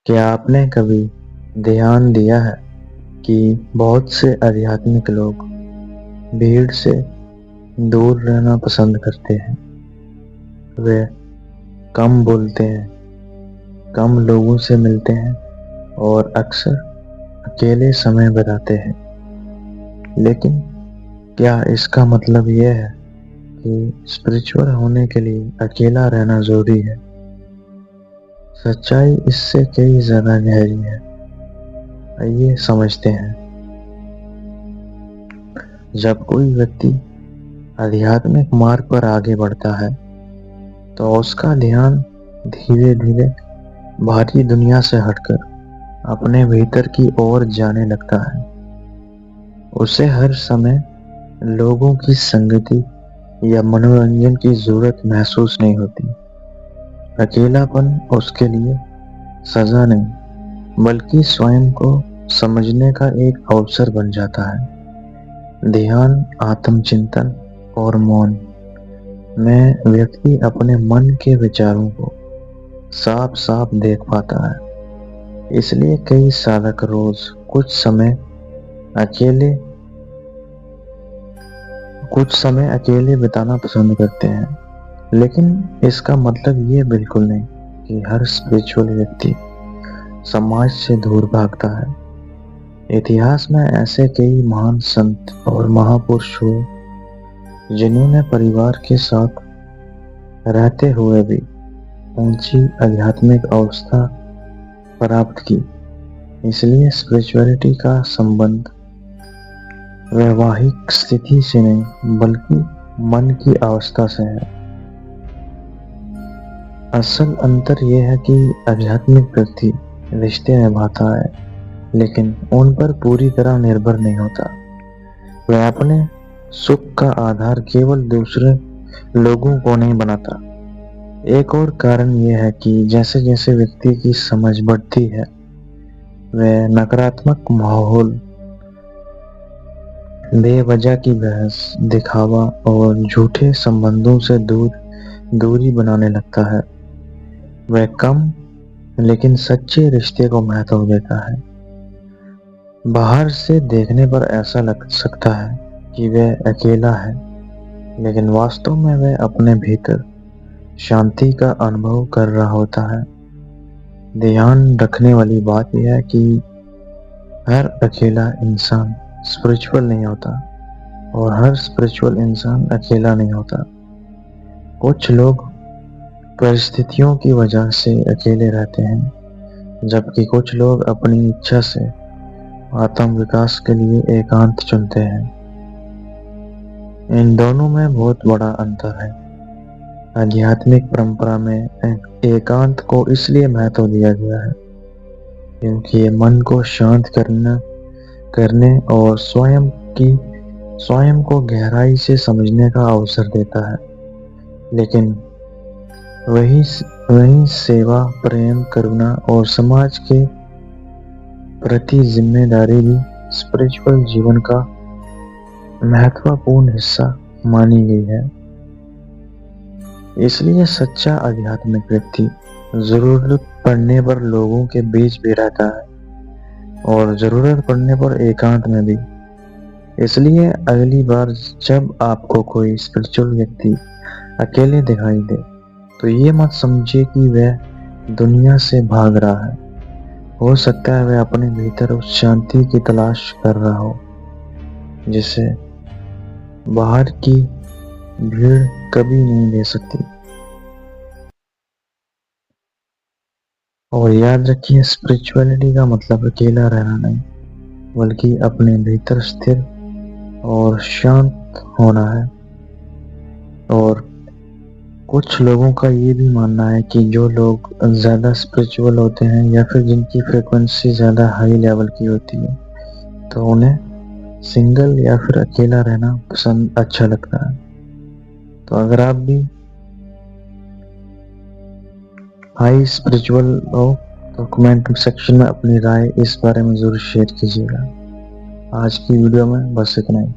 क्या आपने कभी ध्यान दिया है कि बहुत से आध्यात्मिक लोग भीड़ से दूर रहना पसंद करते हैं? वे कम बोलते हैं, कम लोगों से मिलते हैं और अक्सर अकेले समय बिताते हैं। लेकिन क्या इसका मतलब यह है कि स्पिरिचुअल होने के लिए अकेला रहना जरूरी है? सच्चाई इससे कई ज्यादा गहरी है। आइए समझते हैं। जब कोई व्यक्ति आध्यात्मिक मार्ग पर आगे बढ़ता है तो उसका ध्यान धीरे धीरे बाहरी दुनिया से हटकर अपने भीतर की ओर जाने लगता है। उसे हर समय लोगों की संगति या मनोरंजन की जरूरत महसूस नहीं होती। अकेलापन उसके लिए सजा नहीं बल्कि स्वयं को समझने का एक अवसर बन जाता है। ध्यान, आत्मचिंतन और मौन में व्यक्ति अपने मन के विचारों को साफ साफ देख पाता है। इसलिए कई साधक रोज कुछ समय अकेले बिताना पसंद करते हैं। लेकिन इसका मतलब ये बिल्कुल नहीं कि हर स्पिरिचुअल व्यक्ति समाज से दूर भागता है। इतिहास में ऐसे कई महान संत और महापुरुष हुए जिन्होंने परिवार के साथ रहते हुए भी ऊंची आध्यात्मिक अवस्था प्राप्त की। इसलिए स्पिरिचुअलिटी का संबंध वैवाहिक स्थिति से नहीं बल्कि मन की अवस्था से है। असल अंतर यह है कि आध्यात्मिक व्यक्ति रिश्ते निभाता है लेकिन उन पर पूरी तरह निर्भर नहीं होता। वह अपने सुख का आधार केवल दूसरे लोगों को नहीं बनाता। एक और कारण यह है कि जैसे जैसे व्यक्ति की समझ बढ़ती है वह नकारात्मक माहौल, बेवजह की बहस, दिखावा और झूठे संबंधों से दूरी बनाने लगता है। वह कम लेकिन सच्चे रिश्ते को महत्व देता है। बाहर से देखने पर ऐसा लग सकता है कि वह अकेला है, लेकिन वास्तव में वह अपने भीतर शांति का अनुभव कर रहा होता है। ध्यान रखने वाली बात यह है कि हर अकेला इंसान स्पिरिचुअल नहीं होता और हर स्पिरिचुअल इंसान अकेला नहीं होता। कुछ लोग परिस्थितियों की वजह से अकेले रहते हैं, जबकि कुछ लोग अपनी इच्छा से आत्म विकास के लिए एकांत चुनते हैं। इन दोनों में बहुत बड़ा अंतर है। आध्यात्मिक परंपरा में एकांत को इसलिए महत्व दिया गया है क्योंकि ये मन को शांत करने और स्वयं को गहराई से समझने का अवसर देता है। लेकिन वही सेवा, प्रेम, करुणा और समाज के प्रति जिम्मेदारी भी स्पिरिचुअल जीवन का महत्वपूर्ण हिस्सा मानी गई है। इसलिए सच्चा आध्यात्मिक व्यक्ति जरूरत पड़ने पर लोगों के बीच भी रहता है और जरूरत पड़ने पर एकांत में भी। इसलिए अगली बार जब आपको कोई स्पिरिचुअल व्यक्ति अकेले दिखाई दे तो ये मत समझिए कि वह दुनिया से भाग रहा है। हो सकता है वह अपने भीतर उस शांति की तलाश कर रहा हो जिसे बाहर की भीड़ कभी नहीं दे सकती। और याद रखिए, स्पिरिचुअलिटी का मतलब अकेला रहना नहीं बल्कि अपने भीतर स्थिर और शांत होना है। और कुछ लोगों का ये भी मानना है कि जो लोग ज्यादा स्पिरिचुअल होते हैं या फिर जिनकी फ्रीक्वेंसी ज्यादा हाई लेवल की होती है तो उन्हें सिंगल या फिर अकेला रहना पसंद अच्छा लगता है। तो अगर आप भी हाई स्पिरिचुअल हो तो कमेंट सेक्शन में अपनी राय इस बारे में जरूर शेयर कीजिएगा। आज की वीडियो में बस इतना ही।